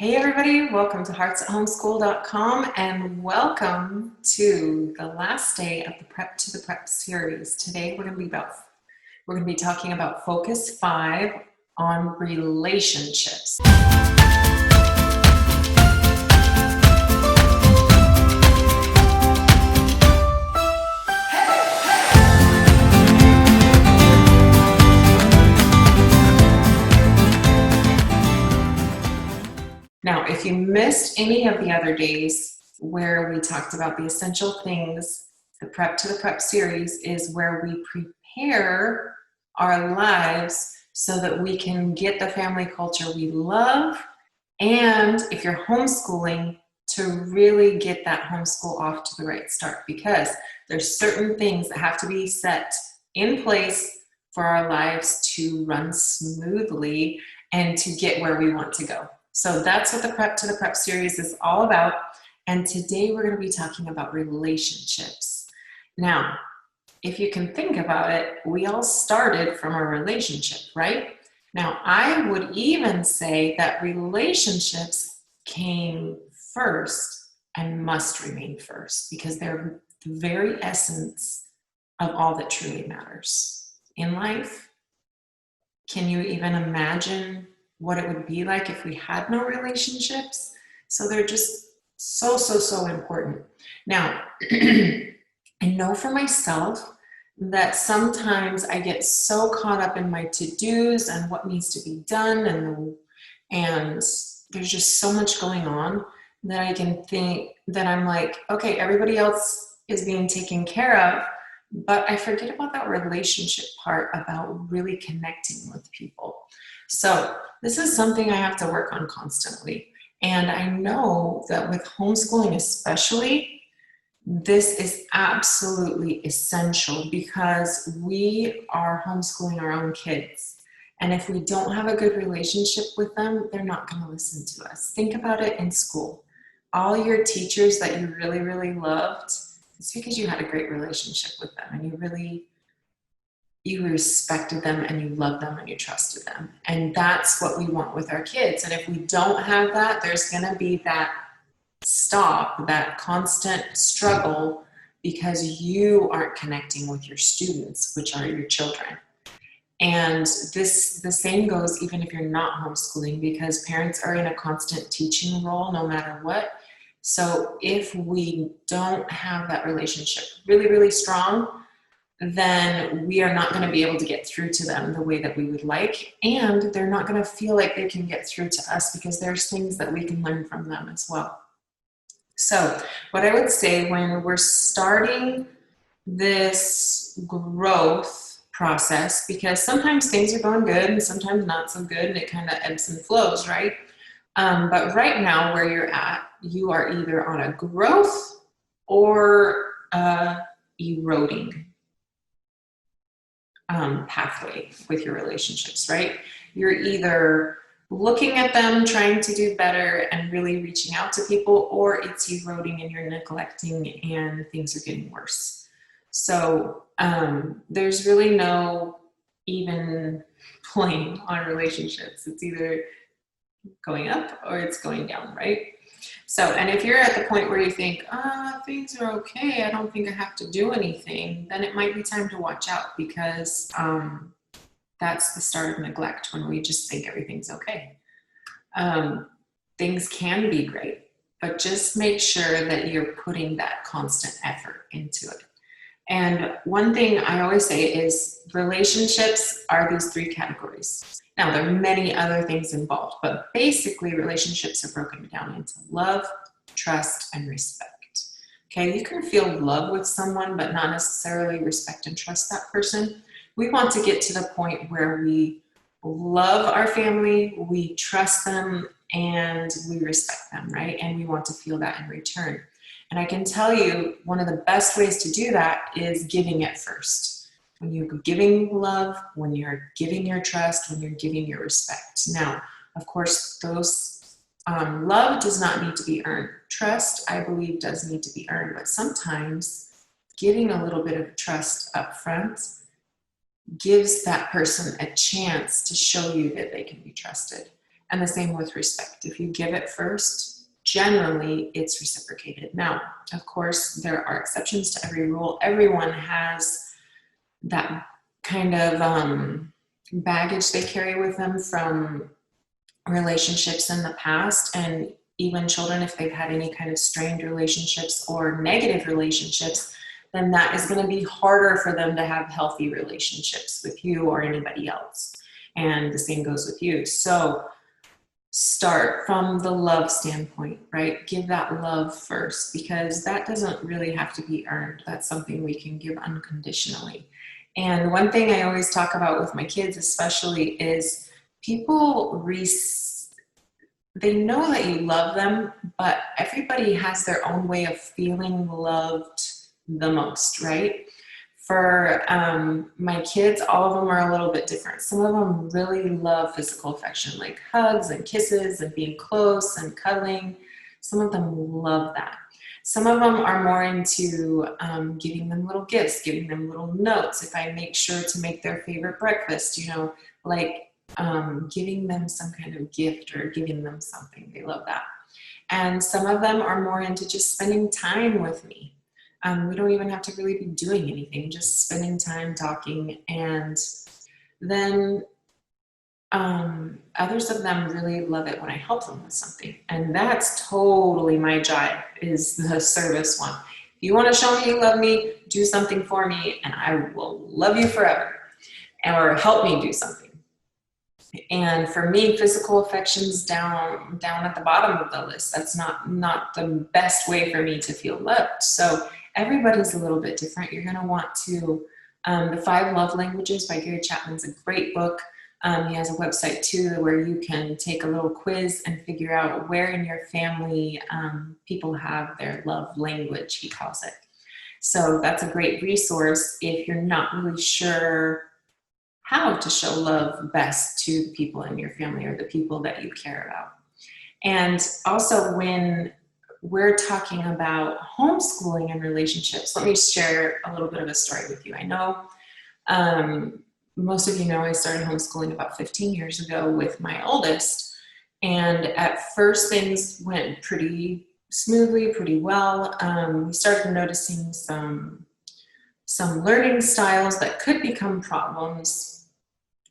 Hey everybody, welcome to heartsathomeschool.com and welcome to the last day of the Prep to the Prep series. Today we're going to be talking about Focus 5 on relationships. Now, if you missed any of the other days where we talked about the essential things, the Prep to the Prep series is where we prepare our lives so that we can get the family culture we love, and if you're homeschooling, to really get that homeschool off to the right start, because there's certain things that have to be set in place for our lives to run smoothly and to get where we want to go. So that's what the Prep to the Prep series is all about. And today we're going to be talking about relationships. Now, if you can think about it, we all started from a relationship, right? Now, I would even say that relationships came first and must remain first, because they're the very essence of all that truly matters in life. Can you even imagine what it would be like if we had no relationships? So they're just so important. Now, I know for myself that sometimes I get so caught up in my to-dos and what needs to be done, and there's just so much going on that I can think that I'm like, okay, everybody else is being taken care of, but I forget about that relationship part, about really connecting with people. So this is something I have to work on constantly. And I know that with homeschooling especially, this is absolutely essential, because we are homeschooling our own kids. And if we don't have a good relationship with them, they're not going to listen to us. Think about it in school. All your teachers that you really loved, it's because you had a great relationship with them, and you respected them, and you loved them, and you trusted them. And that's what we want with our kids. And if we don't have that, there's going to be that stop, that constant struggle, because you aren't connecting with your students, which are your children. And the same goes even if you're not homeschooling, because parents are in a constant teaching role no matter what. So if we don't have that relationship really strong, then we are not going to be able to get through to them the way that we would like. And they're not going to feel like they can get through to us, because there's things that we can learn from them as well. So what I would say when we're starting this growth process, because sometimes things are going good and sometimes not so good, and it kind of ebbs and flows, right? But right now where you're at, you are either on a growth or eroding pathway with your relationships, right? You're either looking at them, trying to do better and really reaching out to people, or it's eroding and you're neglecting and things are getting worse. So there's really no even playing on relationships. It's either going up or it's going down, right? So, and if you're at the point where you think, things are okay, I don't think I have to do anything, then it might be time to watch out, because that's the start of neglect, when we just think everything's okay. Things can be great, but just make sure that you're putting that constant effort into it. And one thing I always say is relationships are these three categories. Now, there are many other things involved, but basically relationships are broken down into love, trust, and respect. Okay, you can feel love with someone, but not necessarily respect and trust that person. We want to get to the point where we love our family, we trust them, and we respect them, right? And we want to feel that in return. And I can tell you, one of the best ways to do that is giving it first. When you're giving love, when you're giving your trust, when you're giving your respect. Now, of course, those love does not need to be earned. Trust, I believe, does need to be earned, but sometimes giving a little bit of trust up front gives that person a chance to show you that they can be trusted. And the same with respect. If you give it first, generally it's reciprocated. Now, of course, there are exceptions to every rule. Everyone has that kind of baggage they carry with them from relationships in the past, and even children, if they've had any kind of strained relationships or negative relationships, then that is going to be harder for them to have healthy relationships with you or anybody else. And the same goes with you. So start from the love standpoint, right? Give that love first, because that doesn't really have to be earned. That's something we can give unconditionally. And one thing I always talk about with my kids especially is people they know that you love them, but everybody has their own way of feeling loved the most, right? For my kids, all of them are a little bit different. Some of them really love physical affection, like hugs and kisses and being close and cuddling. Some of them love that. Some of them are more into giving them little gifts, giving them little notes. If I make sure to make their favorite breakfast, like giving them some kind of gift or giving them something. They love that. And some of them are more into just spending time with me. We don't even have to really be doing anything, just spending time talking. And then others of them really love it when I help them with something. And that's totally my jive, is the service one. If you want to show me you love me, do something for me, and I will love you forever. Or help me do something. And for me, physical affection's down at the bottom of the list. That's not the best way for me to feel loved. So everybody's a little bit different. You're going to want to, The 5 Love Languages by Gary Chapman's a great book. He has a website too where you can take a little quiz and figure out where in your family people have their love language, he calls it. So that's a great resource if you're not really sure how to show love best to the people in your family or the people that you care about. And also, when we're talking about homeschooling and relationships, let me share a little bit of a story with you. I know most of you know I started homeschooling about 15 years ago with my oldest. And at first things went pretty smoothly, pretty well. We started noticing some learning styles that could become problems.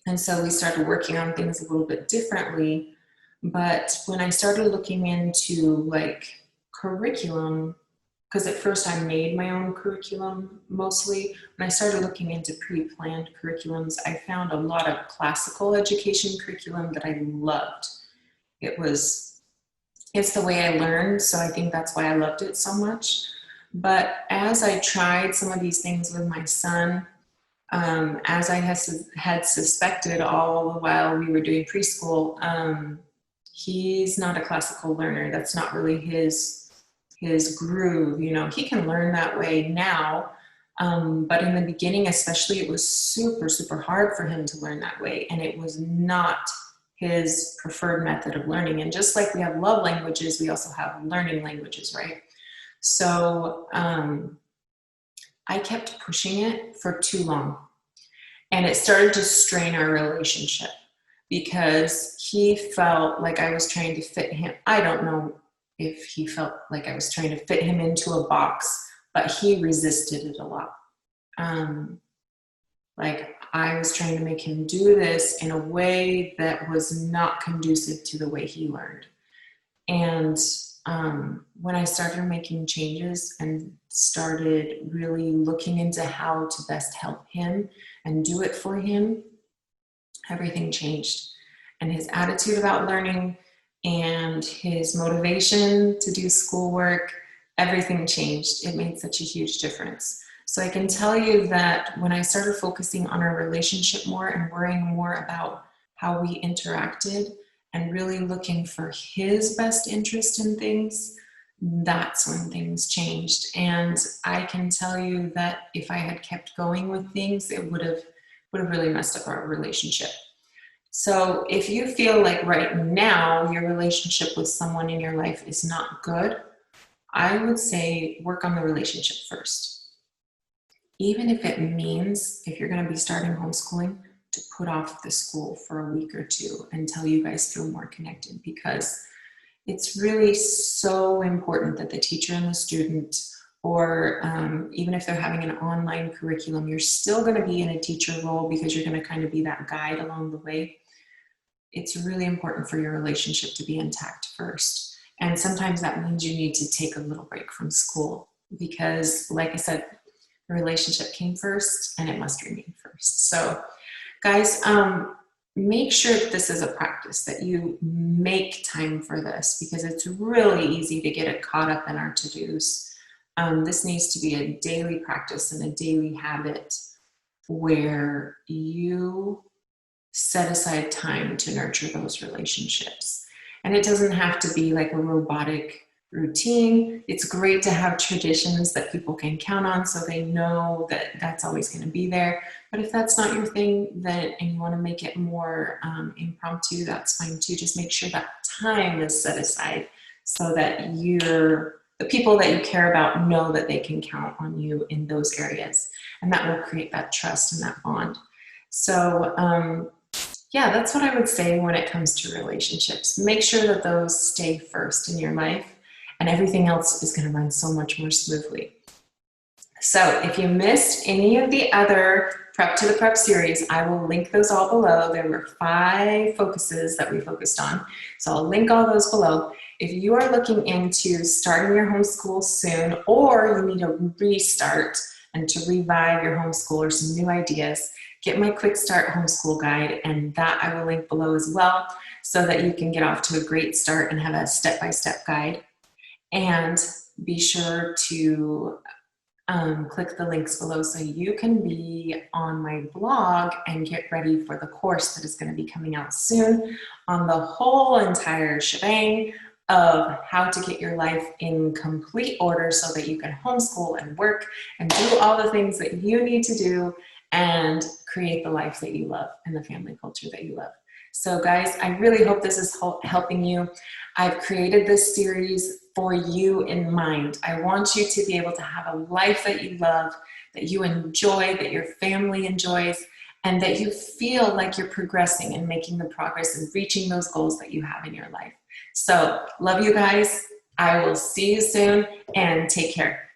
And so we started working on things a little bit differently. But when I started looking into like curriculum, because at first I made my own curriculum mostly, when I started looking into pre-planned curriculums, I found a lot of classical education curriculum that I loved. It's the way I learned, so I think that's why I loved it so much. But as I tried some of these things with my son, as I had suspected all the while we were doing preschool, he's not a classical learner. That's not really his groove. He can learn that way now, but in the beginning especially, it was super, super hard for him to learn that way, and it was not his preferred method of learning. And just like we have love languages, we also have learning languages, right? So I kept pushing it for too long. And it started to strain our relationship because he felt like I was trying to fit him. I don't know if he felt like I was trying to fit him into a box, but he resisted it a lot. Like I was trying to make him do this in a way that was not conducive to the way he learned. And when I started making changes and started really looking into how to best help him and do it for him, everything changed. And his attitude about learning and his motivation to do schoolwork, everything changed. It made such a huge difference. So I can tell you that when I started focusing on our relationship more and worrying more about how we interacted and really looking for his best interest in things, that's when things changed. And I can tell you that if I had kept going with things, it would have really messed up our relationship. So if you feel like right now your relationship with someone in your life is not good, I would say work on the relationship first. Even if it means, if you're going to be starting homeschooling, to put off the school for a week or two until you guys feel more connected, because it's really so important that the teacher and the student, or even if they're having an online curriculum, you're still going to be in a teacher role because you're going to kind of be that guide along the way. It's really important for your relationship to be intact first. And sometimes that means you need to take a little break from school because, like I said, the relationship came first and it must remain first. So guys, make sure that this is a practice, that you make time for this, because it's really easy to get it caught up in our to-dos. This needs to be a daily practice and a daily habit where you set aside time to nurture those relationships. And it doesn't have to be like a robotic routine. It's great to have traditions that people can count on so they know that that's always going to be there. But if that's not your thing, then, and you want to make it more impromptu, that's fine too. Just make sure that time is set aside so that the people that you care about know that they can count on you in those areas. And that will create that trust and that bond. So yeah, that's what I would say when it comes to relationships. Make sure that those stay first in your life, and everything else is going to run so much more smoothly. So if you missed any of the other Prep to the Prep series, I will link those all below. There were 5 focuses that we focused on. So I'll link all those below. If you are looking into starting your homeschool soon, or you need a restart and to revive your homeschool or some new ideas, get my quick start homeschool guide, and that I will link below as well, so that you can get off to a great start and have a step-by-step guide. And be sure to click the links below so you can be on my blog and get ready for the course that is going to be coming out soon on the whole entire shebang of how to get your life in complete order so that you can homeschool and work and do all the things that you need to do and create the life that you love and the family culture that you love. So guys, I really hope this is helping you. I've created this series for you in mind. I want you to be able to have a life that you love, that you enjoy, that your family enjoys, and that you feel like you're progressing and making the progress and reaching those goals that you have in your life. So love you guys. I will see you soon, and take care.